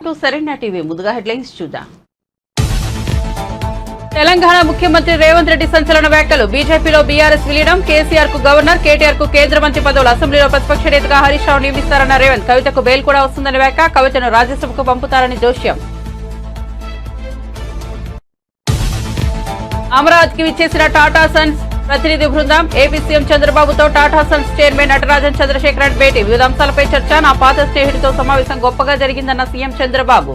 సరైన టీవీ ముందుగా హెడ్లైన్స్ చూద్దాం. తెలంగాణ ముఖ్యమంత్రి రేవంత్ రెడ్డి సంచలన వ్యాఖ్యలు. బీజేపీలో బీఆర్ఎస్ విలీనం. కేసీఆర్ కు గవర్నర్, కేటీఆర్ కు కేంద్ర మంత్రి పదవులు. అసెంబ్లీలో ప్రతిపక్ష నేతగా హరీష్ రావు నియమిస్తారన్న రేవంత్. కవితకు బెయిల్ కూడా వస్తుందని వ్యాఖ్య. కవితను రాజ్యసభకు పంపుతారని జోష్యం. అమరావతికి విచ్చేసిన టాటా సన్స్ ప్రతినిధి బృందం. ఏపీ సీఎం చంద్రబాబుతో టాటా సన్స్ చైర్మన్ నటరాజన్ చంద్రశేఖరన్ భేటీ. వివిధ అంశాలపై చర్చ. నా పాత స్నేహితుడితో సమావేశం గొప్పగా జరిగిందన్న సీఎం చంద్రబాబు.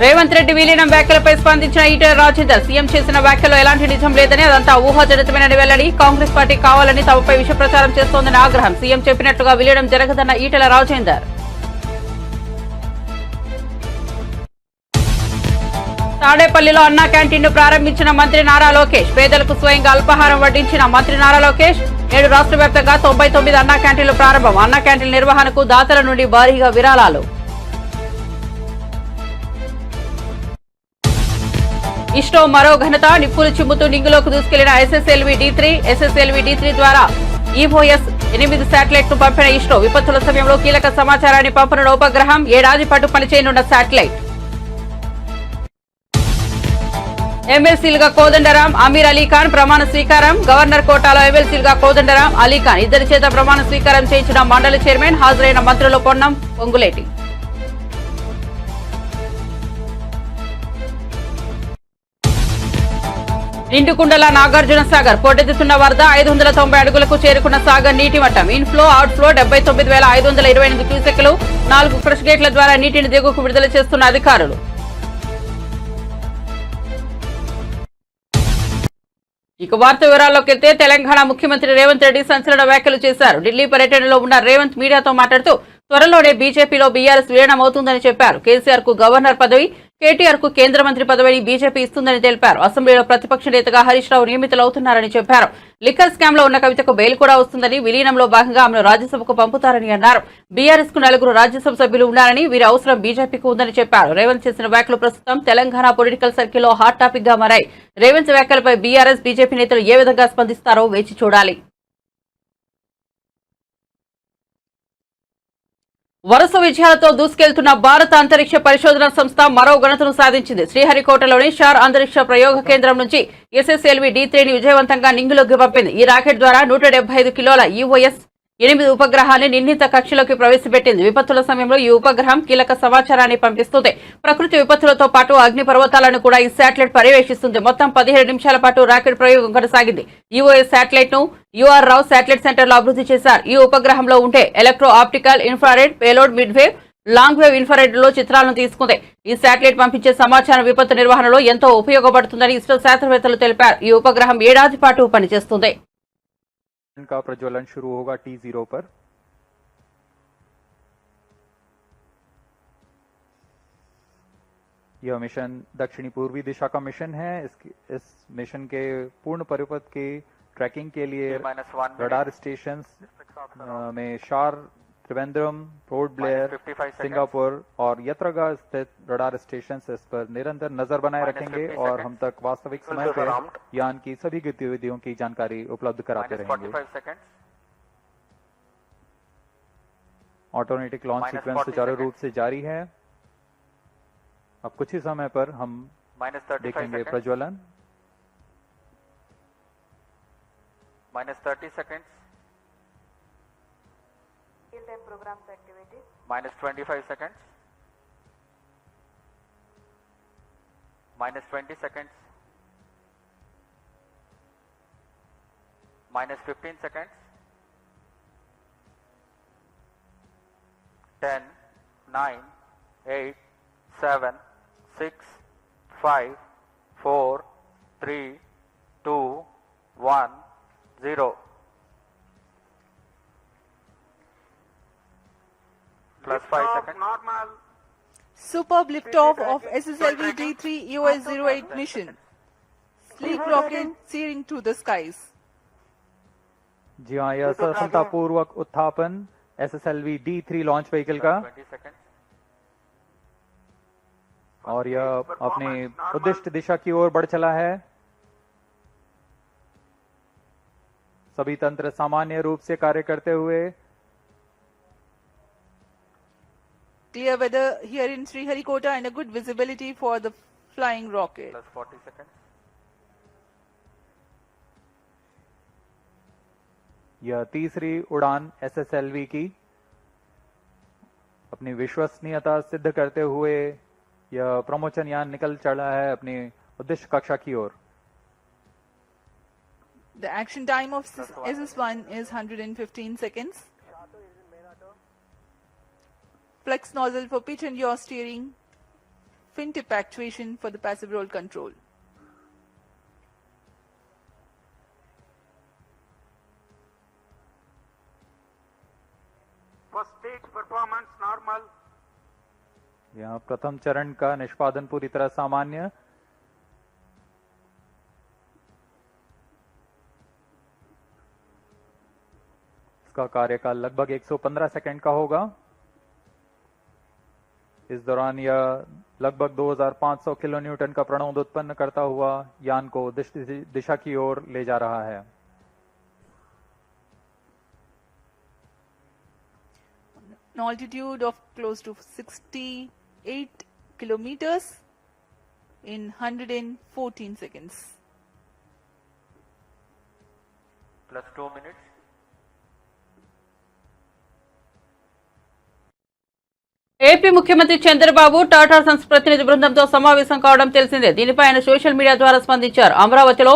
రేవంత్ రెడ్డి విలీనం వ్యాఖ్యలపై స్పందించిన ఈటెల రాజేందర్. సీఎం చేసిన వ్యాఖ్యలో ఎలాంటి నిజం లేదని, అదంతా ఊహాజనితమైన వెల్లడి. కాంగ్రెస్ పార్టీ కావాలని తమపై విష ప్రచారం చేస్తోందని ఆగ్రహం. సీఎం చెప్పినట్లుగా విలీనం జరగదన్న ఈటెల రాజేందర్. తాడేపల్లిలో అన్నా క్యాంటీన్ ను ప్రారంభించిన మంత్రి నారా లోకేష్. పేదలకు స్వయంగా అల్పాహారం వడ్డించిన మంత్రి నారా లోకేష్. 7 రాష్ట్ర వ్యాప్తంగా 99 అన్నా క్యాంటీన్లు ప్రారంభం. అన్నా క్యాంటీన్ నిర్వహణకు దాతల నుండి భారీగా విరాళాలు. ఇస్రో మరో ఘనత. నిప్పులు చిమ్ముతూ నింగులోకి దూసుకెళ్లిన ఎస్ఎస్ఎల్వి D3. ఎస్ఎస్ఎల్వి D3 ద్వారా ఈఓఎస్ 8 శాటిలైట్ ను పంపిన ఇస్రో. విపత్తుల సమయంలో కీలక సమాచారాన్ని పంపనున్న ఉపగ్రహం. ఏడాది పాటు పనిచేయనున్న శాటిలైట్. ఎమ్మెల్సీలుగా కోదండరాం, అమీర్ అలీఖాన్ ప్రమాణ స్వీకారం. గవర్నర్ కోటాలో ఎమ్మెల్సీలుగా కోదండరాం, అలీఖాన్ ఇద్దరి చేత ప్రమాణ స్వీకారం చేయించిన మండలి చైర్మన్. హాజరైన మంత్రులు పొన్నం, పొంగులేటి. నిండుకుండల నాగార్జున సాగర్ పోటెత్తుతున్న వరద. 590 అడుగులకు చేరుకున్న సాగర్ నీటి మట్టం. Inflow, outflow 79,528 క్యూసెక్లు. 4 క్రష్ గేట్ల ద్వారా నీటిని దిగువకు విడుదల చేస్తున్న అధికారులు. ఇక వార్త వివరాల్లోకి వెళ్తే, తెలంగాణ ముఖ్యమంత్రి రేవంత్ రెడ్డి సంచలన వ్యాఖ్యలు చేశారు. ఢిల్లీ పర్యటనలో ఉన్న రేవంత్ మీడియాతో మాట్లాడుతూ త్వరలోనే బీజేపీలో బీఆర్ఎస్ విలీనం అవుతుందని చెప్పారు. కేసీఆర్ కు గవర్నర్ పదవి, కేటీఆర్ కు కేంద్ర మంత్రి పదవిని బీజేపీ ఇస్తుందని తెలిపారు. అసెంబ్లీలో ప్రతిపక్ష నేతగా హరీష్ రావు నియమితులవుతున్నారని చెప్పారు. లిక్కర్ స్కామ్ లో ఉన్న కవితకు బెయిల్ కూడా వస్తుందని, విలీనంలో భాగంగా ఆమెను రాజ్యసభకు పంపుతారని అన్నారు. బీఆర్ఎస్ కు 4 రాజ్యసభ సభ్యులు ఉన్నారని, వీరి అవసరం బీజేపీకి ఉందని చెప్పారు. రేవంత్ చేసిన వ్యాఖ్యలు ప్రస్తుతం తెలంగాణ పొలిటికల్ సర్కిల్లో హాట్ టాపిక్ గా మారాయి. రేవంత్ వ్యాఖ్యలపై బీఆర్ఎస్, బీజేపీ నేతలు ఏ విధంగా స్పందిస్తారో వేచి చూడాలి. వరుస విజయాలతో దూసుకెళ్తున్న భారత అంతరిక్ష పరిశోధన సంస్థ మరో ఘనతను సాధించింది. శ్రీహరికోటలోని షార్ అంతరిక్ష ప్రయోగ కేంద్రం నుంచి ఎస్ఎస్ఎల్వి D3ని విజయవంతంగా నింగిలోకి పంపింది. ఈ రాకెట్ ద్వారా 175 కిలోల ఈఓఎస్ 8 ఉపగ్రహాన్ని నిర్ణీత కక్షలోకి ప్రవేశపెట్టింది. విపత్తుల సమయంలో ఈ ఉపగ్రహం కీలక సమాచారాన్ని పంపిస్తుంది. ప్రకృతి విపత్తులతో పాటు అగ్ని పర్వతాలను కూడా ఈ శాటిలైట్ పర్యవేక్షిస్తుంది. మొత్తం 17 నిమిషాల పాటు రాకెట్ ప్రయోగం కొనసాగింది. ఈఓఎస్ శాటిలైట్ ను యూఆర్ రావు శాటిలైట్ సెంటర్ లో అభివృద్ధి చేశారు. ఈ ఉపగ్రహంలో ఉంటే electro optical infrared payload, mid wave, long wave infrared లో చిత్రాలను తీసుకుంది. ఈ శాటిలైట్ పంపించే సమాచారం విపత్తు నిర్వహణలో ఎంతో ఉపయోగపడుతుందని ఇస్రో శాస్త్రవేత్తలు తెలిపారు. ఈ ఉపగ్రహం ఏడాది పాటు పనిచేస్తుంది. का प्रज्वलन शुरू होगा T0 पर। यह मिशन दक्षिणी पूर्वी दिशा का मिशन है। इस मिशन के पूर्ण परिपथ की ट्रैकिंग के लिए रडार स्टेशन में शार, त्रिवेंद्रम, पोर्ट ब्लेयर, सिंगापुर और यत्रगा स्थित रडार स्टेशन इस पर निरंतर नजर बनाए रखेंगे और हम तक वास्तविक समय पर यान की सभी गतिविधियों की जानकारी उपलब्ध कराते रहेंगे। ऑटोमेटिक लॉन्च सीक्वेंस सुचारू रूप से जारी है। अब कुछ ही समय पर हम देखेंगे प्रज्वलन। -30 seconds. Programs activities. -25 seconds. -20 seconds. -15 seconds. 10, 9, 8, 7, 6, 5, 4, 3, 2, 1, 0. +5 seconds. Normal. Superb liftoff of SSLV D3 EOS-08 mission. Sleek rocket searing through the skies. जी हाँ, यह सफलतापूर्वक उत्थापन SSLV D3 लॉन्च व्हीकल का 20 seconds. और यह अपने उद्दिष्ट दिशा की ओर बढ़ चला है। सभी तंत्र सामान्य रूप से कार्य करते हुए clear weather here in Sriharikota and a good visibility for the flying rocket. Plus 40 seconds. यह तीसरी उड़ान SSLV की अपनी विश्वसनीयता सिद्ध करते हुए यह प्रमोचन यान निकल चला है अपनी उद्देश्य कक्षा की ओर। The action time of SS1 is 115 seconds. Flex nozzle for pitch and yaw steering. Fin tip actuation for the passive roll control. First stage performance normal. यहाँ प्रथम चरण का निष्पादन पूरी तरह सामान्य। इसका कार्यकाल लगभग 115 सेकंड का होगा। इस दौरान यह लगभग 2500 किलो न्यूटन का प्रणोद उत्पन्न करता हुआ यान को दिशा की ओर ले जा रहा है। An altitude of close to 68 kilometers in 114 seconds. Plus 2 minutes. AP ముఖ్యమంత్రి చంద్రబాబు టాటా సన్స్ ప్రతినిధి బృందంతో సమావేశం కావడం తెలిసిందే. దీనిపై ఆయన సోషల్ మీడియా ద్వారా స్పందించారు. అమరావతిలో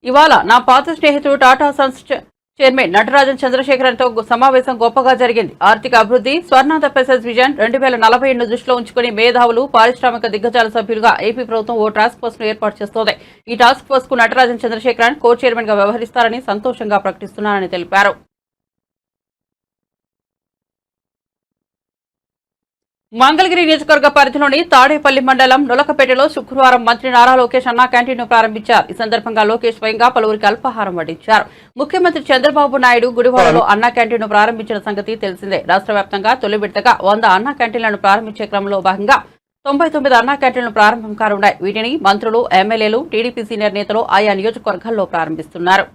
ఇవాళ నా పాత స్నేహితుడు టాటా సన్స్ చైర్మన్ నటరాజన్ చంద్రశేఖరన్తో సమావేశం గొప్పగా జరిగింది. ఆర్థిక అభివృద్ధి, స్వర్ణాంధ్ర ప్యాసేజ్ విజన్ 2047ను దృష్టిలో ఉంచుకుని మేధావులు, పారిశ్రామిక దిగ్గజాల సభ్యులుగా ఏపీ ప్రభుత్వం ఓ టాస్క్ ఫోర్స్ ను ఏర్పాటు చేస్తోంది. ఈ టాస్క్ ఫోర్స్ కు నటరాజన్ చంద్రశేఖరన్ కో చైర్మన్ గా వ్యవహరిస్తారని సంతోషంగా ప్రకటిస్తున్నారని తెలిపారు. మంగళగిరి నియోజకవర్గ పరిధిలోని తాడేపల్లి మండలం నులకపేటలో శుక్రవారం మంత్రి నారా లోకేష్ అన్నా క్యాంటీన్ ను ప్రారంభించారు. ఈ సందర్భంగా లోకేష్ స్వయంగా పలువురికి అల్పాహారం వడ్డించారు. ముఖ్యమంత్రి చంద్రబాబు నాయుడు గుడివాడలో అన్నా క్యాంటీన్ ను ప్రారంభించిన సంగతి తెలిసిందే. రాష్ట్ర వ్యాప్తంగా తొలి విడతగా 100 అన్నా క్యాంటీన్లను ప్రారంభించే క్రమంలో భాగంగా 99 అన్నా క్యాంటీన్లు ప్రారంభం కానున్నాయి. వీటిని మంత్రులు, ఎమ్మెల్యేలు, టీడీపీ సీనియర్ నేతలు ఆయా నియోజకవర్గాల్లో ప్రారంభిస్తున్నారు.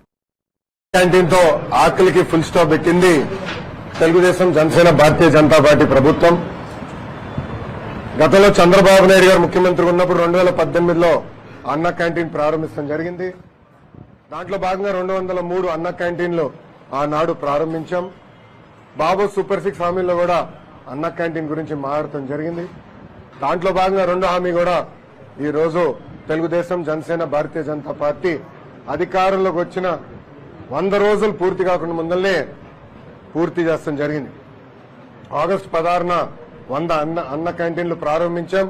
క్యాంటీన్ తో ఆకలికి ఫుల్ స్టాప్ పెట్టింది తెలుగుదేశం, జనసేన, భారతీయ జనతా పార్టీ ప్రభుత్వం. గతంలో చంద్రబాబు నాయుడు గారు ముఖ్యమంత్రి ఉన్నప్పుడు 2018లో అన్న క్యాంటీన్ ప్రారంభించడం జరిగింది. దాంట్లో భాగంగా 203 అన్న క్యాంటీన్లు ఆనాడు ప్రారంభించాం. బాబు సూపర్ 6 హామీల్లో కూడా అన్న క్యాంటీన్ గురించి మాట్లాడటం జరిగింది. దాంట్లో భాగంగా 2వ హామీ కూడా ఈ రోజు తెలుగుదేశం, జనసేన, భారతీయ జనతా పార్టీ అధికారంలోకి వచ్చిన 100 రోజులు పూర్తి కాకుండా ముందల్నే పూర్తి చేస్తాం జరిగింది. ఆగస్టు 16న 100 అన్న క్యాంటీన్లు ప్రారంభించాం.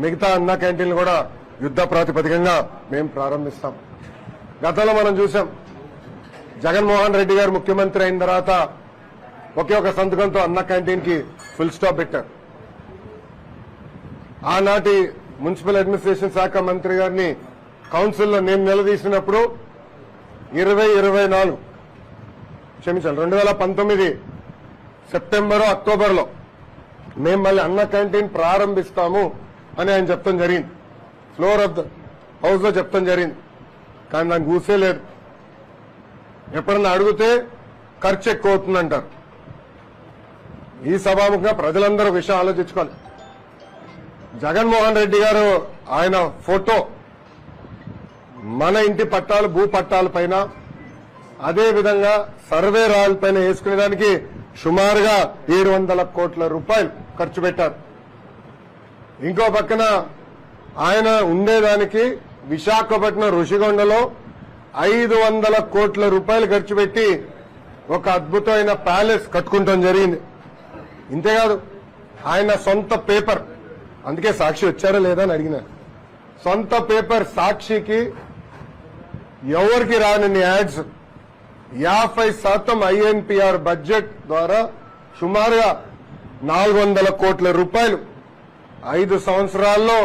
మిగతా అన్న క్యాంటీన్లు కూడా యుద్ధ ప్రాతిపదికంగా మేము ప్రారంభిస్తాం. గతంలో మనం చూసాం, జగన్మోహన్ రెడ్డి గారు ముఖ్యమంత్రి అయిన తర్వాత ఒకే ఒక సంతకంతో అన్న క్యాంటీన్ కి ఫుల్ స్టాప్ పెట్టారు. ఆనాటి మున్సిపల్ అడ్మినిస్ట్రేషన్ శాఖ మంత్రి గారిని కౌన్సిల్లో నేను నిలదీసినప్పుడు 2019 సెప్టెంబర్, అక్టోబర్లో మేము మళ్ళీ అన్న క్యాంటీన్ ప్రారంభిస్తాము అని ఆయన చెప్తాం జరిగింది. ఫ్లోర్ ఆఫ్ ద హౌస్ లో చెప్తాం జరిగింది. కానీ దానికి ఊసే లేదు. ఎప్పుడన్నా అడిగితే ఖర్చు ఎక్కువ అవుతుందంటారు. ఈ సభాముఖంగా ప్రజలందరూ విషయం ఆలోచించుకోవాలి. జగన్మోహన్ రెడ్డి గారు ఆయన ఫోటో మన ఇంటి పట్టాలు, భూ పట్టాల పైన, అదే విధంగా సర్వే రాయల పైన వేసుకునేదానికి సుమారుగా 700 కోట్ల రూపాయలు ఖర్చు పెట్టారు. ఇంకో పక్కన ఆయన ఉండేదానికి విశాఖపట్నం ఋషికొండలో 500 కోట్ల రూపాయలు ఖర్చు పెట్టి ఒక అద్భుతమైన ప్యాలెస్ కట్టుకుంటాం జరిగింది. ఇంతేకాదు, ఆయన సొంత పేపర్, అందుకే సాక్షి వచ్చారా లేదా అని అడిగిన, సొంత పేపర్ సాక్షికి ఎవరికి రాని యాడ్స్ 50% ఐఎన్పిఆర్ బడ్జెట్ ద్వారా సుమారుగా 400 కోట్ల రూపాయలు 5 సంవత్సరాల్లో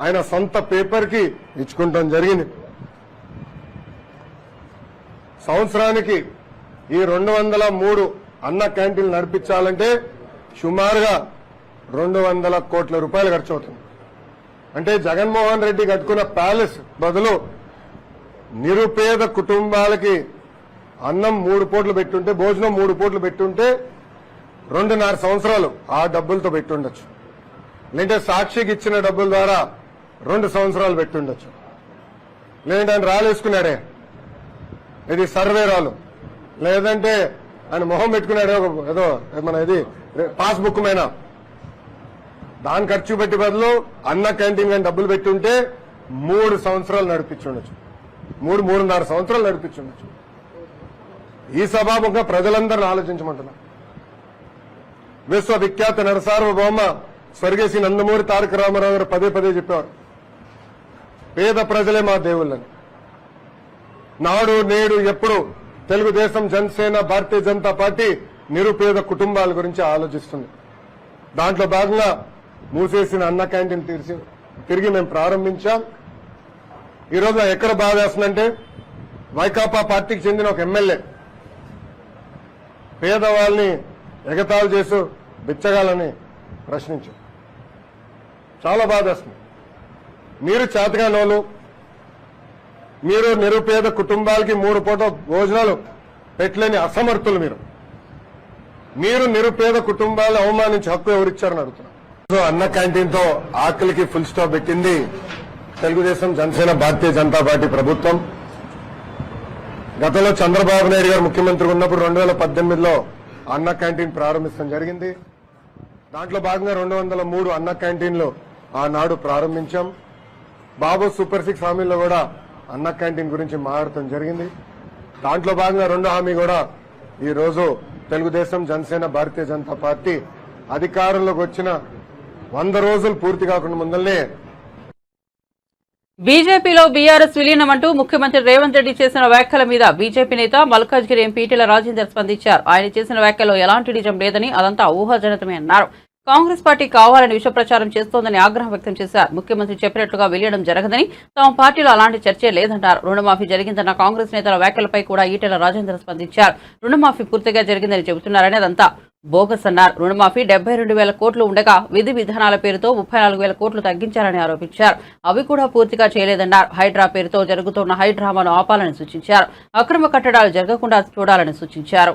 ఆయన సొంత పేపర్ కి ఇచ్చుకుంటాం జరిగింది. సంవత్సరానికి ఈ 203 అన్న క్యాంటీన్లు నడిపించాలంటే సుమారుగా 200 కోట్ల రూపాయలు ఖర్చు అవుతుంది. అంటే జగన్మోహన్ రెడ్డి కట్టుకున్న ప్యాలెస్ బదులు నిరుపేద కుటుంబాలకి అన్నం 3 పూటలు పెట్టుంటే, భోజనం 3 పూటలు పెట్టుంటే 2.5 సంవత్సరాలు ఆ డబ్బులతో పెట్టుండొచ్చు. లేదంటే సాక్షికి ఇచ్చిన డబ్బుల ద్వారా 2 సంవత్సరాలు పెట్టుండొచ్చు. లేదంటే ఆయన రాలేసుకున్నాడే, ఇది సర్వే రాలు, లేదంటే ఆయన మొహం పెట్టుకున్నాడే ఏదో మన ఇది పాస్బుక్ మైనా, దాని ఖర్చు పెట్టి బదులు అన్న క్యాంటీన్ కానీ డబ్బులు పెట్టుంటే 3 సంవత్సరాలు నడిపించుండొచ్చు, 3.5 సంవత్సరాలు నడిపించుండొచ్చు. ఈ సభాముఖంగా ప్రజలందరినీ ఆలోచించమంటున్నా. విశ్వవిఖ్యాత నరసార్వభౌమ స్వర్గీయ శ్రీ నందమూరి తారక రామారావు గారు పదే చెప్పారు, పేద ప్రజలే మా దేవుళ్ళని. నాడు నేడు ఎప్పుడు తెలుగుదేశం, జనసేన, భారతీయ జనతా పార్టీ నిరుపేద కుటుంబాల గురించి ఆలోచిస్తుంది. దాంట్లో భాగంగా మూసేసిన అన్న క్యాంటీన్ తిరిగి మేము ప్రారంభించాం. ఈరోజు ఎక్కడ బాధ వేస్తుందంటే, వైకాపా పార్టీకి చెందిన ఒక ఎమ్మెల్యే పేదవాళ్ళని ఎగతాళి చేస్తూ బిచ్చగాలని ప్రశ్నించారు. చాలా బాధ వేస్తుంది. మీరు చేతగానోళ్ళు, మీరు నిరుపేద కుటుంబాలకి 3 పూట భోజనాలు పెట్టలేని అసమర్థులు. మీరు నిరుపేద కుటుంబాలను అవమానించి హక్కు ఎవరిచ్చారని అడుగుతున్నారు. అన్న క్యాంటీన్ తో ఆకలికి ఫుల్ స్టాప్ పెట్టింది తెలుగుదేశం, జనసేన, భారతీయ జనతా పార్టీ ప్రభుత్వం. గతంలో చంద్రబాబు నాయుడు గారు ముఖ్యమంత్రి ఉన్నప్పుడు 2018లో అన్న క్యాంటీన్ ప్రారంభించడం జరిగింది. దాంట్లో భాగంగా 203 అన్న క్యాంటీన్లు ఆనాడు ప్రారంభించాం. బాబు సూపర్ 6 హామీల్లో కూడా అన్న క్యాంటీన్ గురించి మాట్లాడటం జరిగింది. దాంట్లో భాగంగా 2వ హామీ కూడా ఈ రోజు తెలుగుదేశం, జనసేన, భారతీయ జనతా పార్టీ అధికారంలోకి వచ్చిన 100 రోజులు పూర్తి కాకుండా ముందల్నే బీజేపీలో బీఆర్ఎస్ విలీనం అంటూ ముఖ్యమంత్రి రేవంత్ రెడ్డి చేసిన వ్యాఖ్యల మీద బీజేపీ నేత మల్కాజ్గిరి ఎంపీ ఈటెల రాజేందర్ స్పందించారు. ఆయన చేసిన వ్యాఖ్యలో ఎలాంటి నిజం లేదని, అదంతా ఊహాజనితమే అన్నారు. కాంగ్రెస్ పార్టీ కావాలని విష ప్రచారం చేస్తోందని ఆగ్రహం వ్యక్తం చేశారు. ముఖ్యమంత్రి చెప్పినట్లుగా విలీనం జరగదని, తమ పార్టీలో అలాంటి చర్చే లేదన్నారు. రుణమాఫీ జరిగిందన్న కాంగ్రెస్ నేతల వ్యాఖ్యలపై కూడా ఈటెల రాజేందర్ స్పందించారు. రుణమాఫీ పూర్తిగా జరిగిందని చెబుతున్నారని, అదంతా బోగస్ అన్నారు. రుణమాఫీ 72,000 కోట్లు ఉండగా విధి విధానాల పేరుతో 34,000 కోట్లు తగ్గించారని ఆరోపించారు. అవి కూడా పూర్తిగా చేయలేదన్నారు. హైడ్రా పేరుతో జరుగుతున్న హైడ్రామాను ఆపాలని సూచించారు. అక్రమ కట్టడాలు జరగకుండా చూడాలని సూచించారు.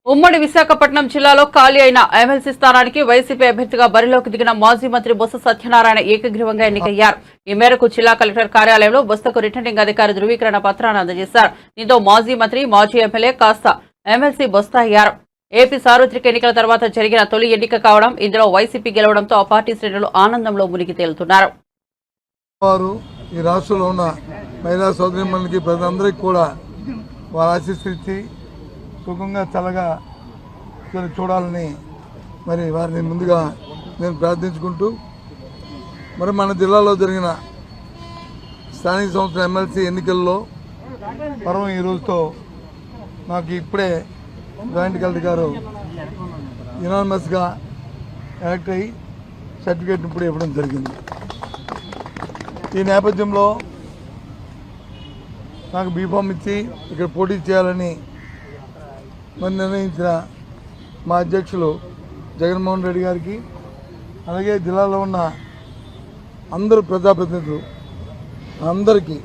ఉమ్మడి విశాఖపట్నం జిల్లాలో ఖాళీ అయిన ఎమ్మెల్సీ స్థానానికి వైసీపీ అభ్యర్థిగా బరిలోకి దిగిన మాజీ మంత్రి బొత్స సత్యనారాయణ ఏకగ్రీవంగా ఎన్నికయ్యారు. ఈ మేరకు జిల్లా కలెక్టర్ కార్యాలయంలో బొత్సకు రిటర్నింగ్ అధికారి ధృవీకరణ పత్రాన్ని అందజేశారు. దీంతో మాజీ మంత్రి, మాజీ ఎమ్మెల్యే కాస్త ఎమ్మెల్సీ బొత్స అయ్యారు. ఏపీ సార్వత్రిక ఎన్నికల తర్వాత జరిగిన తొలి ఎన్నిక కావడం, ఇందులో వైసీపీ గెలవడంతో ఆ పార్టీ శ్రేణులు ఆనందంలో మునిగి తేలుతున్నారు. ఈ రాష్ట్రంలో ఉన్న మహిళా సోదరిమణులకి ప్రజలందరికీ కూడా వారు ఆశీస్సులిచ్చి సుఖంగా చల్లగా చూడాలని మరి వారిని ముందుగా నేను ప్రార్థించుకుంటూ, మరి మన జిల్లాలో జరిగిన స్థానిక సంస్థల ఎమ్మెల్సీ ఎన్నికల్లో పర్వం ఈ రోజుతో నాకు ఇప్పుడే జాయింట్ కలెక్టర్ గారు యునానిమస్గా ఎలక్ట్ అయ్యి సర్టిఫికేట్ ఇప్పుడు ఇవ్వడం జరిగింది. ఈ నేపథ్యంలో నాకు బీఫామ్ ఇచ్చి ఇక్కడ పోటీ చేయాలని మరి నిర్ణయించిన మా అధ్యక్షులు జగన్మోహన్ రెడ్డి గారికి, అలాగే జిల్లాలో ఉన్న అందరు ప్రజాప్రతినిధులు అందరికీ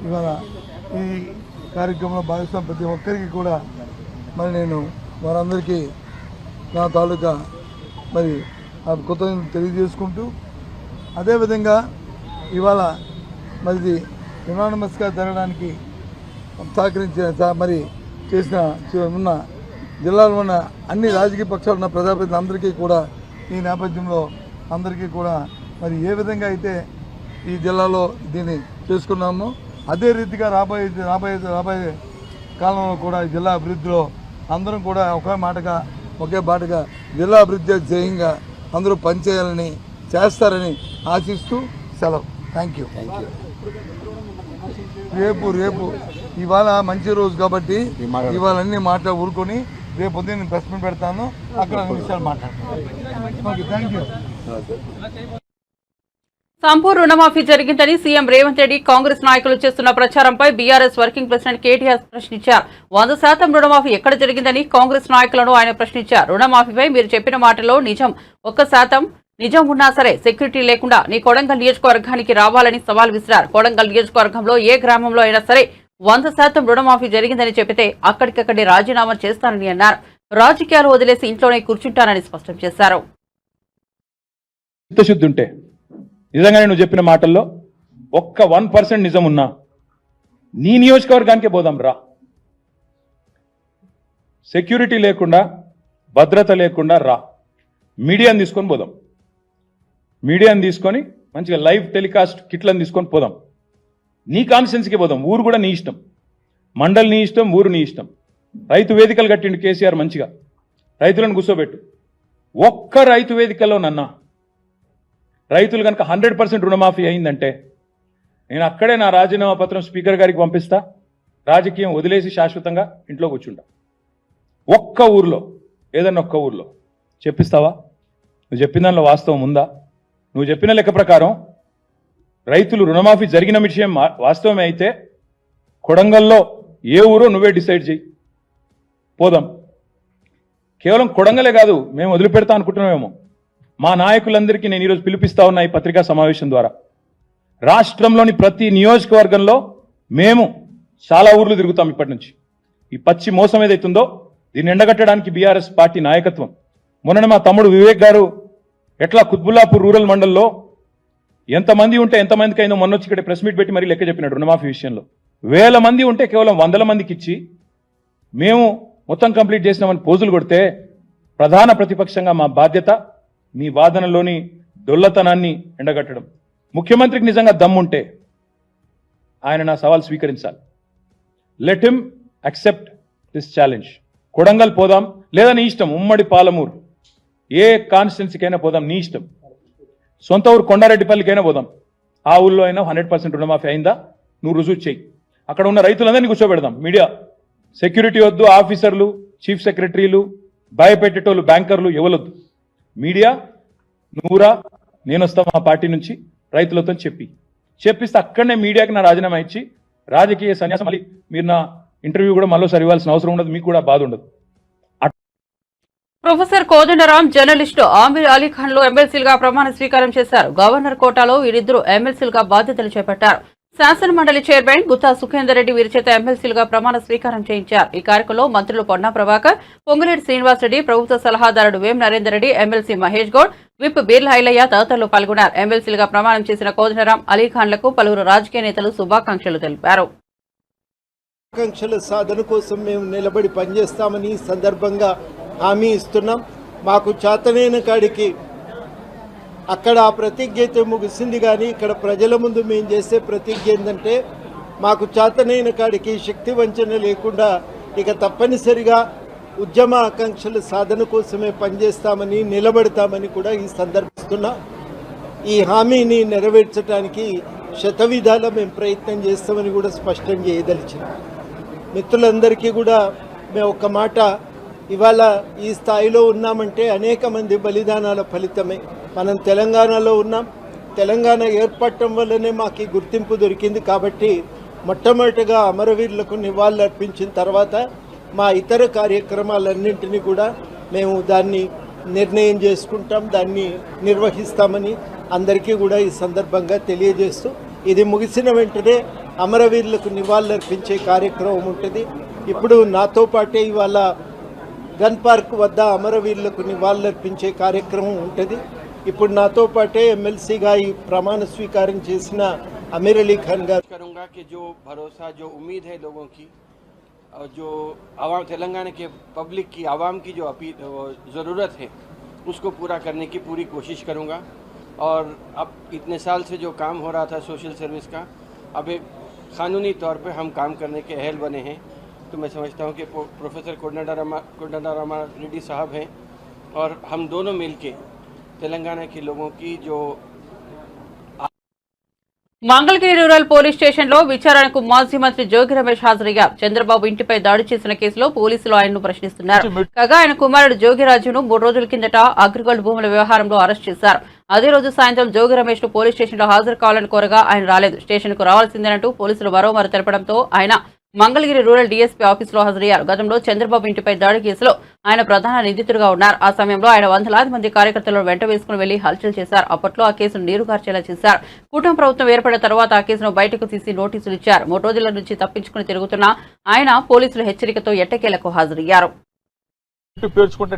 ఇవాళ ఈ కార్యక్రమంలో భాగస్వామి ప్రతి ఒక్కరికి కూడా మరి నేను వారందరికీ నా తాలూకా మరి ఆ కృతజ్ఞతలు తెలియజేసుకుంటూ, అదేవిధంగా ఇవాళ మరి యునానిమస్గా జరగడానికి సహకరించిన మరి చేసిన ఉన్న జిల్లాలో ఉన్న అన్ని రాజకీయ పక్షాలు ఉన్న ప్రజాప్రతినిధులందరికీ కూడా ఈ నేపథ్యంలో అందరికీ కూడా మరి ఏ విధంగా అయితే ఈ జిల్లాలో దీన్ని చేసుకున్నామో అదే రీతిగా రాబోయే కాలంలో కూడా ఈ జిల్లా అభివృద్ధిలో అందరం కూడా ఒకే బాటగా జిల్లా అభివృద్ధి ధ్యేయంగా అందరూ పనిచేయాలని చేస్తారని ఆశిస్తూ సెలవు. Thank you. రేపు ఇవాళ మంచి రోజు కాబట్టి ఇవాళ అన్ని ఊరుకొని రేపు పొద్దున్న నేను ప్రెస్ మీట్ పెడతాను, అక్కడ 2 నిమిషాలు మాట్లాడతాను. Okay, thank you. సంపూర్ణ రుణమాఫీ జరిగిందని సీఎం రేవంత్ రెడ్డి కాంగ్రెస్ నాయకులు చేస్తున్న ప్రచారంపై బీఆర్ఎస్ వర్కింగ్ ప్రెసిడెంట్ కేటీఆర్ ప్రశ్నించారు. 100% రుణమాఫీ ఎక్కడ జరిగిందని కాంగ్రెస్ నాయకులను ఆయన ప్రశ్నించారు. రుణమాఫీపై మీరు చెప్పిన మాటలో 1% నిజం ఉన్నా సరే సెక్యూరిటీ లేకుండా నీ కొడంగల్ నియోజకవర్గానికి రావాలని సవాల్ విసిరారు. కొడంగల్ నియోజకవర్గంలో ఏ గ్రామంలో అయినా సరే 100% రుణమాఫీ జరిగిందని చెప్పితే అక్కడికక్కడే రాజీనామా చేస్తానని అన్నారు. రాజకీయాలు వదిలేసి ఇంట్లోనే కూర్చుంటానని స్పష్టం చేశారు. చిత్తశుద్ధి ఉంటే నిజంగానే నువ్వు చెప్పిన మాటల్లో ఒక్క 1% నిజం ఉన్నా నీ నియోజకవర్గానికే పోదాం రా. సెక్యూరిటీ లేకుండా భద్రత లేకుండా రా. మీడియాని తీసుకొని పోదాం. మీడియాని తీసుకొని మంచిగా లైవ్ టెలికాస్ట్ కిట్లను తీసుకొని పోదాం. నీ కాన్స్టిట్యున్సీకి పోదాం. ఊరు కూడా నీ ఇష్టం, మండలి నీ ఇష్టం, ఊరు నీ ఇష్టం. రైతు వేదికలు కట్టిండు కేసీఆర్, మంచిగా రైతులను కూర్చోబెట్టు. ఒక్క రైతు వేదికలోనన్నా రైతులు కనుక 100% రుణమాఫీ అయిందంటే నేను అక్కడే నా రాజీనామా పత్రం స్పీకర్ గారికి పంపిస్తా. రాజకీయం వదిలేసి శాశ్వతంగా ఇంట్లో కూర్చుంటా. ఒక్క ఊర్లో, ఏదన్నా ఒక్క ఊర్లో చెప్పిస్తావా? నువ్వు చెప్పిన దానిలో వాస్తవం ఉందా? నువ్వు చెప్పిన లెక్క ప్రకారం రైతులు రుణమాఫీ జరిగిన విషయం వాస్తవమే అయితే కొడంగల్లో ఏ ఊరో నువ్వే డిసైడ్ చేయి, పోదాం. కేవలం కొడంగలే కాదు, మేము వదిలిపెడతా అనుకుంటున్నామేమో. మా నాయకులందరికీ నేను ఈరోజు పిలిపిస్తా ఉన్నా ఈ పత్రికా సమావేశం ద్వారా. రాష్ట్రంలోని ప్రతి నియోజకవర్గంలో మేము చాలా ఊర్లు తిరుగుతాం ఇప్పటి నుంచి. ఈ పచ్చి మోసం ఏదైతుందో దీన్ని ఎండగట్టడానికి బీఆర్ఎస్ పార్టీ నాయకత్వం. మొన్న మా తమ్ముడు వివేక్ గారు ఎట్లా కుత్బుల్లాపూర్ రూరల్ మండల్లో ఎంతమంది ఉంటే ఎంతమందికి అయిందో మొన్న వచ్చి ఇక్కడ ప్రెస్ మీట్ పెట్టి మరీ లెక్క చెప్పినాడు. రుణమాఫీ విషయంలో 1000 మంది ఉంటే కేవలం 100 మందికి ఇచ్చి మేము మొత్తం కంప్లీట్ చేసినామని పోజులు కొడితే ప్రధాన ప్రతిపక్షంగా మా బాధ్యత మీ వాదనలోని దొల్లతనాన్ని ఎండగట్టడం. ముఖ్యమంత్రికి నిజంగా దమ్ముంటే ఆయన నా సవాల్ స్వీకరించాలి. Let him accept this challenge. Kodangal పోదాం, లేదా నీ ఇష్టం ఉమ్మడి పాలమూరు ఏ కాన్స్టిట్యున్సీకైనా పోదాం, నీ ఇష్టం. సొంత ఊరు కొండారెడ్డిపల్లికైనా పోదాం. ఆ ఊళ్ళో అయినా 100% రుణమాఫీ అయిందా నువ్వు రుజువు చేయి. అక్కడ ఉన్న రైతులందరినీ కూర్చోబెడదాం. మీడియా సెక్యూరిటీ వద్దు, ఆఫీసర్లు, చీఫ్ సెక్రటరీలు, భయపెట్టేటోళ్ళు, బ్యాంకర్లు ఎవరొద్దు. మీడియా నువ్వురా, నేను వస్తా మా పార్టీ నుంచి రైతులతో చెప్పిస్తే అక్కడనే మీడియాకి నా రాజీనామా ఇచ్చి రాజకీయ సన్యాసం. మళ్ళీ మీరు నా ఇంటర్వ్యూ కూడా మరోసారి ఇవ్వాల్సిన అవసరం ఉండదు, మీకు కూడా బాధ ఉండదు. ప్రొఫెసర్ కోదండరాం, జర్నలిస్టు ఆమీర్ అలీఖాన్ లు ఎమ్మెల్సీలుగా ప్రమాణ స్వీకారం చేశారు. గవర్నర్ కోటాలో వీరిద్దరూ ఎమ్మెల్సీలుగా బాధ్యతలు చేపట్టారు. శాసన మండలి చైర్మన్ గుత్తా సుఖేందర్ రెడ్డి వీరి చేత ఎమ్మెల్సీలుగా ప్రమాణ స్వీకారం చేయించారు. ఈ కార్యక్రమంలో మంత్రులు పొన్నా ప్రభాకర్, పొంగులేటి శ్రీనివాసరెడ్డి, ప్రభుత్వ సలహాదారుడు వేం నరేందర్ రెడ్డి, ఎమ్మెల్సీ మహేష్ గౌడ్, విప్ బీర్ల ఐలయ్య తదితరులు పాల్గొన్నారు. ఎమ్మెల్సీలుగా ప్రమాణం చేసిన కోదండరాం, అలీఖాన్లకు పలువురు రాజకీయ నేతలు శుభాకాంక్షలు తెలిపారు. ఆకాంక్షల సాధన కోసం మేము నిలబడి పనిచేస్తామని సందర్భంగా హామీ ఇస్తున్నాం. మాకు చేతనైన కాడికి అక్కడ ఆ ప్రతిజ్ఞ అయితే ముగిసింది, కానీ ఇక్కడ ప్రజల ముందు మేము చేసే ప్రతిజ్ఞ ఏంటంటే మాకు చేతనైన కాడికి శక్తి వంచన లేకుండా ఇక తప్పనిసరిగా ఉద్యమ ఆకాంక్షల సాధన కోసమే పనిచేస్తామని నిలబడతామని కూడా ఈ సందర్భిస్తున్నా. ఈ హామీని నెరవేర్చడానికి శతవిధాల మేము ప్రయత్నం చేస్తామని కూడా స్పష్టం చేయదలిచాం. మిత్రులందరికీ కూడా మేము ఒక మాట, ఇవాళ ఈ స్థాయిలో ఉన్నామంటే అనేక మంది బలిదానాల ఫలితమే. మనం తెలంగాణలో ఉన్నాం. తెలంగాణ ఏర్పడటం వల్లనే మాకు ఈ గుర్తింపు దొరికింది. కాబట్టి మొట్టమొదటిగా అమరవీరులకు నివాళులు అర్పించిన తర్వాత మా ఇతర కార్యక్రమాలన్నింటినీ కూడా మేము దాన్ని నిర్ణయం చేసుకుంటాం, దాన్ని నిర్వహిస్తామని అందరికీ కూడా ఈ సందర్భంగా తెలియజేస్తూ, ఇది ముగిసిన వెంటనే అమరవీరులకు నివాళులు అర్పించే కార్యక్రమం ఉంటుంది. ఇప్పుడు నాతో పాటే ఇవాళ గన్ పార్క్ వద్ద అమరవీరులకు నివాళులర్పించే కార్యక్రమం ఉంటుంది. ఇప్పుడు నాతో పాటే ఎమ్మెల్సీగా ఈ ప్రమాణ స్వీకారం చేసిన అమీర్ అలీ ఖాన్ గారు. करूंगा कि जो भरोसा, जो उम्मीद है लोगों की, और जो आवाम तेलंगाना के पब्लिक की, आवाम की जो ज़रूरत है उसको पूरा करने की पूरी कोशिश करूंगा. और अब इतने साल से जो काम हो रहा था सोशल सर्विस का, अब एक कानूनी तौर पे हम काम करने के अहल बने हैं. तो मैं समझता हूँ कि प्रोफेसर कोदंडराम रेड्डी साहब हैं और हम दोनों मिलके तेलंगाना के लोगों की जो మంగళగిరి రూరల్ పోలీస్ స్టేషన్ లో విచారణకు మాజీ మంత్రి జోగి రమేష్ హాజరయ్యారు. చంద్రబాబు ఇంటిపై దాడి చేసిన కేసులో పోలీసులు ఆయన్ను ప్రశ్నిస్తున్నారు. కాగా ఆయన కుమారుడు జోగిరాజును 3 రోజుల కిందట అగ్రిగోల్డ్ భూముల వ్యవహారంలో అరెస్ట్ చేశారు. అదే రోజు సాయంత్రం జోగి రమేష్ ను పోలీస్ స్టేషన్ లో హాజరు కావాలని కోరగా ఆయన రాలేదు. స్టేషన్ కు రావాల్సిందేనంటూ పోలీసులు మరోమారు తెలపడంతో ఆయన మంగళగిరి రూరల్ డీఎస్పీ ఆఫీసులో హాజరయ్యారు. గతంలో చంద్రబాబు ఇంటిపై దాడి కేసులో ఆయన ప్రధాన నిందితుడిగా ఉన్నారు. ఆ సమయంలో ఆయన వందలాది మంది కార్యకర్తలను వెంట వేసుకుని వెళ్లి హల్చల్ చేశారు. అప్పట్లో ఆ కేసును నీరుగార్చేలా చేశారు. కూటమి ప్రభుత్వం ఏర్పడిన తర్వాత ఆ కేసును బయటకు తీసి నోటీసులు ఇచ్చారు. 3 రోజుల నుంచి తప్పించుకుని తిరుగుతున్న ఆయన పోలీసుల హెచ్చరికతో ఎట్టకేలకు హాజరయ్యారు. పేర్చుకుంటే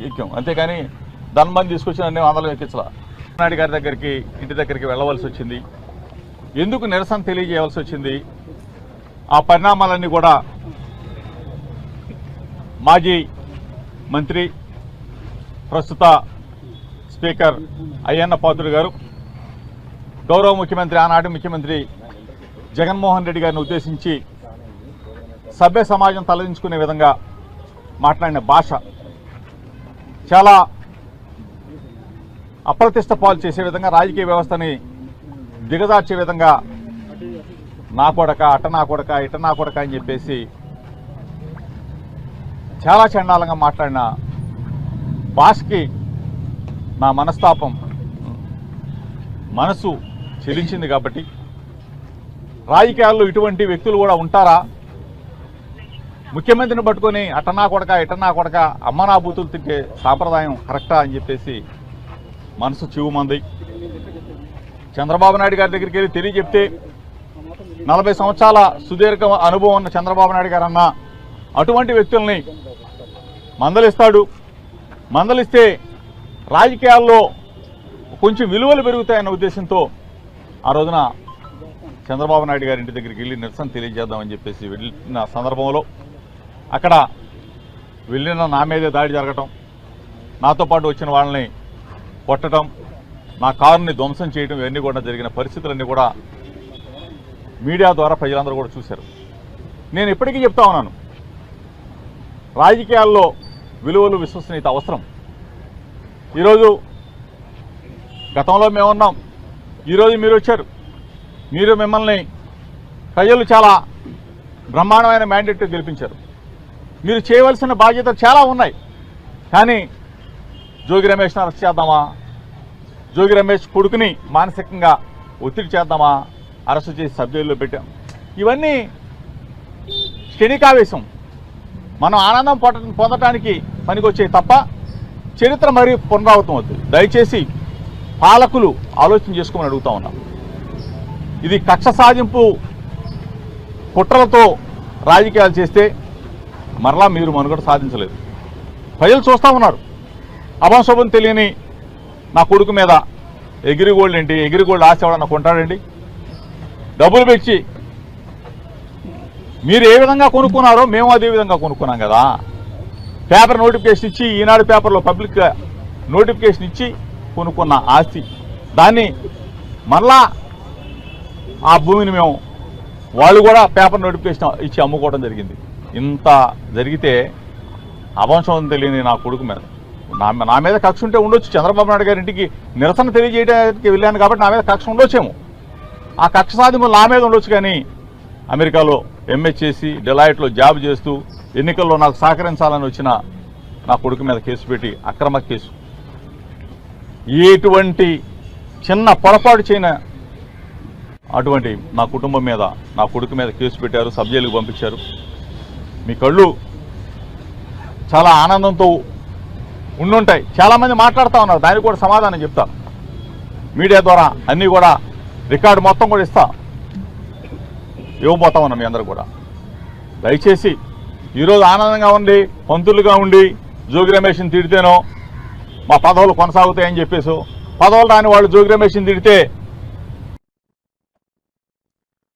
ఎక్కాం, అంతేకాని ధన్మంది తీసుకొచ్చి అన్ని వందలు ఎక్కించాల. నాయుడు గారి దగ్గరికి ఇంటి దగ్గరికి వెళ్ళవలసి వచ్చింది. ఎందుకు నిరసన తెలియజేయవలసి వచ్చింది? ఆ పరిణామాలన్నీ కూడా మాజీ మంత్రి ప్రస్తుత స్పీకర్ అయ్యన్న పాత్రుడు గారు గౌరవ ముఖ్యమంత్రి ఆనాటి ముఖ్యమంత్రి జగన్మోహన్ రెడ్డి గారిని ఉద్దేశించి సభ్య సమాజం తలదించుకునే విధంగా మాట్లాడిన భాష చాలా అప్రతిష్ట పాలు చేసే విధంగా, రాజకీయ వ్యవస్థని దిగజార్చే విధంగా నా కొడక, అట నా కొడక, ఇట నా కొడక అని చెప్పేసి చాలా చండాలంగా మాట్లాడిన భాషకి నా మనసు చెలించింది. కాబట్టి రాజకీయాల్లో ఇటువంటి వ్యక్తులు కూడా ఉంటారా? ముఖ్యమంత్రిని పట్టుకొని అటనా కొడక, ఇటనా కొడక, అమ్మ నా బూతులు తింటే సాంప్రదాయం కరెక్టా అని చెప్పేసి మనసు చివుమంది. చంద్రబాబు నాయుడు గారి దగ్గరికి వెళ్ళి తెలియజెప్తే 40 సంవత్సరాల సుదీర్ఘ అనుభవం ఉన్న చంద్రబాబు నాయుడు గారు అన్న అటువంటి వ్యక్తుల్ని మందలిస్తాడు. మందలిస్తే రాజకీయాల్లో కొంచెం విలువలు పెరుగుతాయన్న ఉద్దేశంతో ఆ రోజున చంద్రబాబు నాయుడు గారి ఇంటి దగ్గరికి వెళ్ళి నిరసన తెలియజేద్దామని చెప్పేసి వెళ్ళిన సందర్భంలో అక్కడ వెళ్ళిన నా మీదే దాడి జరగటం, నాతో పాటు వచ్చిన వాళ్ళని కొట్టడం, నా కారుని ధ్వంసం చేయడం, ఇవన్నీ కూడా జరిగిన పరిస్థితులన్నీ కూడా మీడియా ద్వారా ప్రజలందరూ కూడా చూశారు. నేను ఇప్పటికీ చెప్తా ఉన్నాను, రాజకీయాల్లో విలువలు, విశ్వసనీయత అవసరం. ఈరోజు గతంలో మేమున్నాం, ఈరోజు మీరు వచ్చారు. మిమ్మల్ని ప్రజలు చాలా బ్రహ్మాండమైన మ్యాండేట్ గెలిపించారు. మీరు చేయవలసిన బాధ్యతలు చాలా ఉన్నాయి. కానీ జోగి రమేష్ని అరెస్ట్ చేద్దామా, జోగి రమేష్ కొడుకుని మానసికంగా ఒత్తిడి చేద్దామా, అరెస్టు చేసి సబ్జైల్లో పెట్టాం. ఇవన్నీ క్షణికావేశం, మనం ఆనందం పొందటానికి పనికొచ్చే తప్ప చరిత్ర మరీ పునరావృతం అవుతుంది. దయచేసి పాలకులు ఆలోచన చేసుకోమని అడుగుతా ఉన్నాం. ఇది కక్ష సాధింపు కుట్రలతో రాజకీయాలు చేస్తే మరలా మీరు మనుగడ సాధించలేదు. ప్రజలు చూస్తూ ఉన్నారు. అభంశుభం తెలియని నా కొడుకు మీద ఎగిరిగోల్డ్ ఏంటి, ఎగిరిగోల్డ్ ఆశ ఎవడన్నా కొంటాడండి? డబ్బులు పెట్టి మీరు ఏ విధంగా కొనుక్కున్నారో మేము అదే విధంగా కొనుక్కున్నాం కదా. పేపర్ నోటిఫికేషన్ ఇచ్చి, ఈనాడు పేపర్లో పబ్లిక్ నోటిఫికేషన్ ఇచ్చి కొనుక్కున్న ఆస్తి, దాన్ని మరలా ఆ భూమిని మేము వాళ్ళు కూడా పేపర్ నోటిఫికేషన్ ఇచ్చి అమ్ముకోవడం జరిగింది. ఇంత జరిగితే అభంశం తెలియని నా కొడుకు మీద నా మీద కక్ష ఉంటే ఉండొచ్చు. చంద్రబాబు నాయుడు గారి ఇంటికి నిరసన తెలియజేయడానికి వెళ్ళాను కాబట్టి నా మీద కక్ష ఉండొచ్చేమో. ఆ కక్ష సాధింపు నా మీద ఉండొచ్చు. కానీ అమెరికాలో ఎంఏ చేసి డెలాయిట్లో జాబ్ చేస్తూ ఎన్నికల్లో నాకు సహకరించాలని వచ్చిన నా కొడుకు మీద కేసు పెట్టి, అక్రమ కేసు, ఎటువంటి చిన్న పొరపాటు చేయని అటువంటి నా కుటుంబం మీద, నా కొడుకు మీద కేసు పెట్టారు, సబ్ జైలుకు పంపించారు. మీ కళ్ళు చాలా ఆనందంతో ఉండుంటాయి. చాలామంది మాట్లాడుతూ ఉన్నారు, దానికి కూడా సమాధానం చెప్తా. మీడియా ద్వారా అన్నీ కూడా రికార్డు మొత్తం కూడా ఇవ్వబోతా ఉన్నాం మీ అందరూ కూడా. దయచేసి ఈరోజు ఆనందంగా ఉండి, పంతులుగా ఉండి జోగి రమేష్ని తిడితేనో మా పదవులు కొనసాగుతాయని చెప్పేసి పదవులు రాని వాళ్ళు జోగి రమేష్ని తిడితే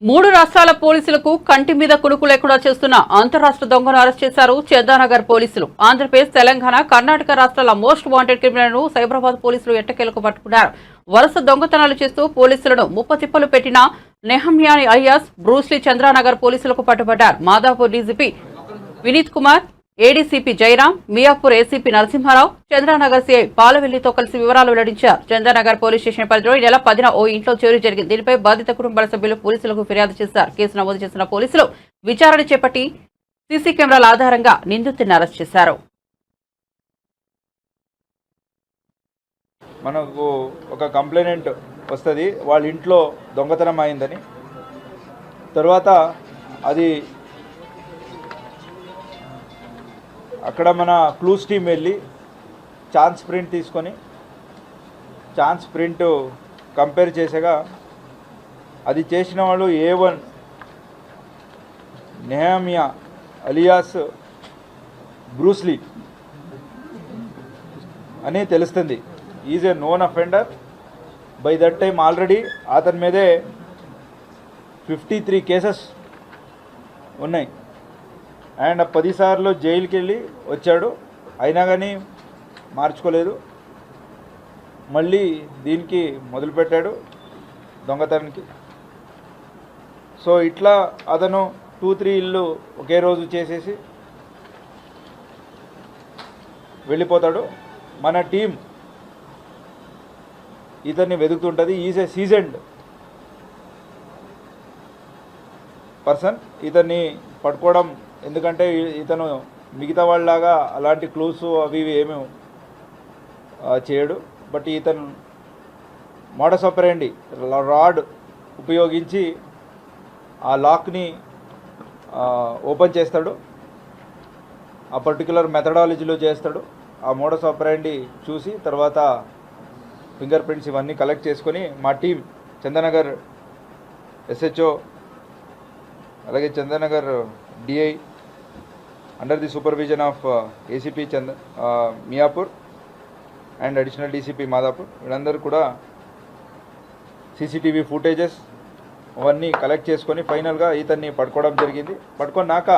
3 రాష్ట్రాల పోలీసులకు కంటి మీద కునుకు లేకుండా చేస్తున్న అంతరాష్ట్ర దొంగను అరెస్ట్ చేశారు చందానగర్ పోలీసులు. ఆంధ్రప్రదేశ్, తెలంగాణ, కర్ణాటక రాష్ట్రాల మోస్ట్ వాంటెడ్ క్రిమినల్ను సైబరాబాద్ పోలీసులు ఎట్టకేలకు పట్టుకున్నారు. వరుస దొంగతనాలు చేస్తూ పోలీసులను ముప్పతిప్పలు పెట్టిన నెహమ్యాని అలియాస్ బ్రూస్లీ చంద్రానగర్ పోలీసులకు పట్టుబడ్డారు. Madhapur DGP Vineeth Kumar, ADCP Jayaram, Miyapur ACP Narasimha Rao, Chandanagar CI పాలవెల్లితో కలిసి వివరాలు వెల్లడించారు. చంద్రానగర్ పోలీస్ స్టేషన్ పరిధిలో ఈ నెల 10న ఓ ఇంట్లో చోరీ జరిగింది. దీనిపై బాధిత కుటుంబాల సభ్యులు పోలీసులకు ఫిర్యాదు చేశారు. కేసు నమోదు చేసిన పోలీసులు విచారణ చేపట్టి సీసీ కెమెరాల ఆధారంగా నిందితుడిని అరెస్ట్ చేశారు. మనకు ఒక కంప్లైంట్ వస్తుంది, వాళ్ళ ఇంట్లో దొంగతనం అయిందని. తర్వాత అది అక్కడ మన క్లూస్ టీం వెళ్ళి ఛాన్స్ ప్రింట్ తీసుకొని ఛాన్స్ ప్రింట్ కంపేర్ చేసగా అది చేసిన వాళ్ళు A1 నెహమియా అలియాస్ బ్రూస్లీ అని తెలుస్తుంది. Is a known offender. By that time already అతని మీదే 53 కేసెస్ ఉన్నాయి అండ్ 10 సార్లు జైలుకి వెళ్ళి వచ్చాడు. అయినా కానీ మార్చుకోలేదు. మళ్ళీ దీనికి మొదలుపెట్టాడు దొంగతనానికి. సో ఇట్లా అతను 2-3 ఇల్లు ఒకే రోజు చేసేసి వెళ్ళిపోతాడు. మన టీం ఇతన్ని వెతుకుతుంటుంది. Is a seasoned person. ఇతన్ని పట్టుకోవడం, ఎందుకంటే ఇతను మిగతా వాళ్ళలాగా అలాంటి క్లూస్ అవి ఇవి ఏమీ చేయడు. బట్ ఇతను మోడస్ ఆపరెండి రాడ్ ఉపయోగించి ఆ లాక్ని ఓపెన్ చేస్తాడు. ఆ పర్టికులర్ మెథడాలజీలో చేస్తాడు. ఆ మోడస్ ఆపరెండి చూసి తర్వాత ఫింగర్ ప్రింట్స్ ఇవన్నీ కలెక్ట్ చేసుకొని మా టీం చందనగర్ SHO అలాగే Chandanagar DI under the supervision of ACP Miyapur and additional DCP Madhapur వీళ్ళందరూ కూడా CCTV ఫుటేజెస్ అవన్నీ కలెక్ట్ చేసుకొని ఫైనల్గా ఇతన్ని పట్టుకోవడం జరిగింది. పట్టుకున్నాక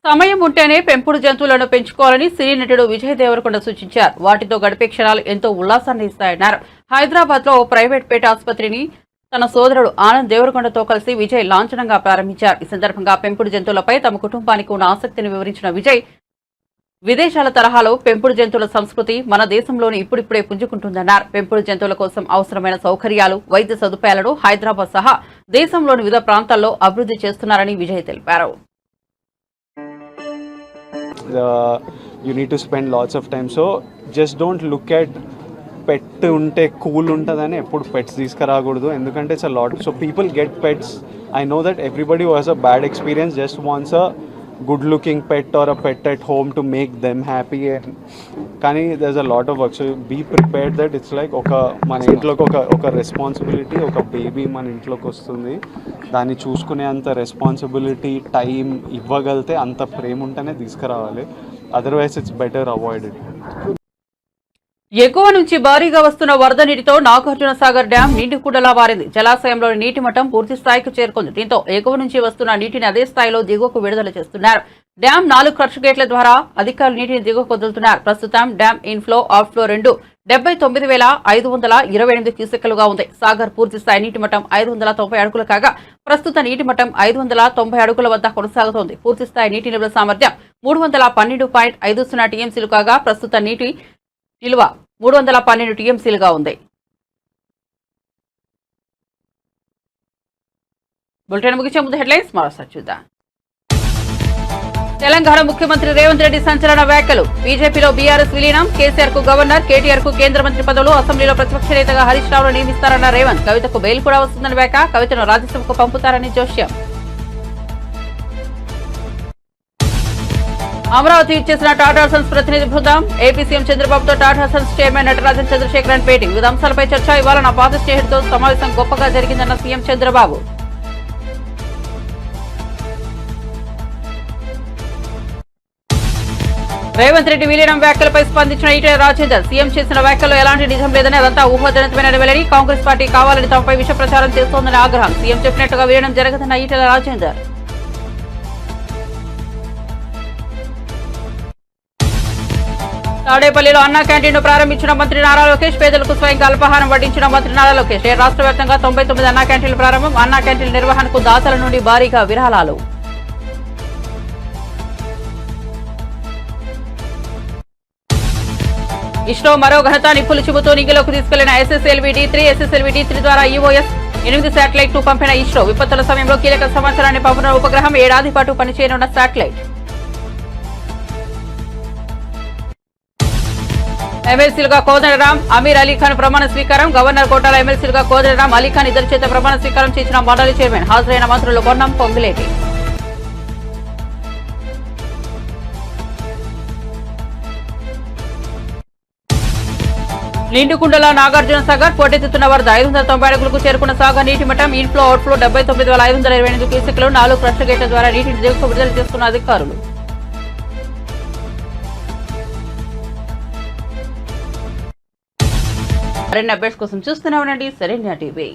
సమయం ఉంటేనే పెంపుడు జంతువులను పెంచుకోవాలని సినీ నటుడు విజయ్ దేవరకొండ సూచించారు. వాటితో గడిపే క్షణాలు ఎంతో ఉల్లాసాన్ని ఇస్తాయన్నారు. హైదరాబాద్ లో ఓ ప్రైవేట్ పేట ఆసుపత్రిని తన సోదరుడు ఆనంద్ దేవరకొండతో కలిసి విజయ్ లాంఛనంగా ప్రారంభించారు. ఈ సందర్భంగా పెంపుడు జంతువులపై తమ కుటుంబానికి ఉన్న ఆసక్తిని వివరించిన విజయ్, విదేశాల తరహాలో పెంపుడు జంతువుల సంస్కృతి మన దేశంలోని ఇప్పుడిప్పుడే పుంజుకుంటుందన్నారు. పెంపుడు జంతువుల కోసం అవసరమైన సౌకర్యాలు, వైద్య సదుపాయాలను హైదరాబాద్ సహా దేశంలోని వివిధ ప్రాంతాల్లో అభివృద్ధి చేస్తున్నారని విజయ్ తెలిపారు. You need to spend lots of time, so just don't look at పెట్ ఉంటే కూల్ ఉంటుందని ఎప్పుడు పెట్స్ తీసుకురాకూడదు. ఎందుకంటే it's a lot. So people get pets. I know that everybody was a bad experience, just wants a good looking pet or a pet at home to make them happy. కానీ there is a lot of work. So be prepared that it's like మన ఇంట్లోకి ఒక responsibility, ఒక baby మన ఇంట్లోకి వస్తుంది. దాన్ని చూసుకునే అంత రెస్పాన్సిబిలిటీ, టైం ఇవ్వగలితే, అంత ప్రేమ ఉంటేనే తీసుకురావాలి. Otherwise it's better avoid it. ఎగువ నుంచి భారీగా వస్తున్న వరద నీటితో నాగార్జున సాగర్ డ్యాం నిండుకుండలా మారింది. జలాశయంలోని నీటి మట్టం పూర్తి స్థాయికి చేరుకుంది. దీంతో ఎగువ నుంచి వస్తున్న నీటిని అదే స్థాయిలో దిగువకు విడుదల చేస్తున్నారు. డ్యాం 4 క్రష్ గేట్ల ద్వారా అధికారులు నీటిని దిగువకు వదులుతున్నారు. ప్రస్తుతం డ్యాం ఇన్ఫ్లో, అవుట్ఫ్లో రెండు 79,528 క్యూసెక్కులుగా ఉంది. సాగర్ పూర్తి స్థాయి నీటి మట్టం 590 అడుగులు కాగా ప్రస్తుత నీటి మట్టం 590 అడుగుల వద్ద కొనసాగుతోంది. పూర్తి స్థాయి నీటి నిల్వ సామర్థ్యం 312.50 టీఎంసీలు కాగా ప్రస్తుత నీటి నిల్వ 312 టీఎంసీలుగా ఉంది. బులెటిన్ ముగించే ముందు హెడ్లైన్స్ మరోసారి చూద్దాం. తెలంగాణ ముఖ్యమంత్రి రేవంత్ రెడ్డి సంచలన వ్యాఖ్యలు. బీజేపీలో బీఆర్ఎస్ విలీనం, కేసీఆర్ కు గవర్నర్, కేటీఆర్ కు కేంద్ర మంత్రి పదవులు, అసెంబ్లీలో ప్రతిపక్ష నేతగా హరీష్ రావును నియమిస్తారన్న రేవంత్. కవితకు బెయిల్ కూడా వస్తుందని వ్యాఖ్య. కవితను రాజ్యసభకు పంపుతారని జోష్యం. అమరావతి ఇచ్చేసిన టాటా సన్స్ ప్రతినిధి బృందం. ఏపీ సీఎం చంద్రబాబుతో టాటా సన్స్ చైర్మన్ నటరాజన్ చంద్రశేఖరన్ భేటీ. వివిధ అంశాలపై చర్చ. ఇవాళ నా పాత స్నేహితుడితో సమావేశం గొప్పగా జరిగిందన్న సీఎం చంద్రబాబు. రేవంత్ రెడ్డి విలీనం వ్యాఖ్యలపై స్పందించిన ఈటెల రాజేందర్. సీఎం చేసిన వ్యాఖ్యల్లో ఎలాంటి నిజం లేదని, అదంతా ఊహాజనితమైన వెల్లడి. కాంగ్రెస్ పార్టీ కావాలని తమపై విష ప్రచారం చేస్తోందని ఆగ్రహం. సీఎం చెప్పినట్టుగా విలీనం జరగదన్న ఈటెల రాజేందర్. తాడేపల్లిలో అన్నా క్యాంటీన్ ప్రారంభించిన మంత్రి నారా లోకేష్. పేదలకు స్వయంగా అల్పాహారం వడ్డించిన మంత్రి నారా లోకేష్. రాష్ట్ర వ్యాప్తంగా 99 అన్నా క్యాంటీన్లు ప్రారంభం. అన్నా క్యాంటీన్ల నిర్వహణకు దాతల నుండి భారీగా విరాళాలు. ఇస్రో మరో ఘనత. నిప్పులు చిమ్ముతూ నింగిలోకి తీసుకెళ్లిన SSLV D3 ద్వారా EOS 8 శాటిలైట్ ను పంపిన ఇస్రో. విపత్తుల సమయంలో కీలక సమాచారాన్ని పంపిన ఉపగ్రహం. 7 ఏడాది పాటు పనిచేయనున్న శాటిలైట్. ఎమ్మెల్సీలుగా కోదండరాం అమీర్ అలీఖాన్ ప్రమాణ స్వీకారం. గవర్నర్ కోటాల ఎమ్మెల్సీలుగా కోదండరాం అలీఖాన్ ఇద్దరి చేత ప్రమాణ స్వీకారం చేసిన మండలి చైర్మన్. హాజరైన మంత్రులు పొన్నం పొంగులేటి. నిండుకుండల నాగార్జున సాగర్ పోటెత్తుతున్న వరద 590 అడుగులకు చేరుకున్న సాగర్ నీటి మట్టం ఇన్ఫ్లో అవుట్ఫ్లో 79,528 క్యూసెక్లు. 4 క్రష్ గేట్ల ద్వారా నీటిని దిగువకు విడుదల చేస్తున్న అధికారులు. మరిన్ని అప్డేట్స్ కోసం చూస్తూనే ఉండండి శరణ్య టీవీ.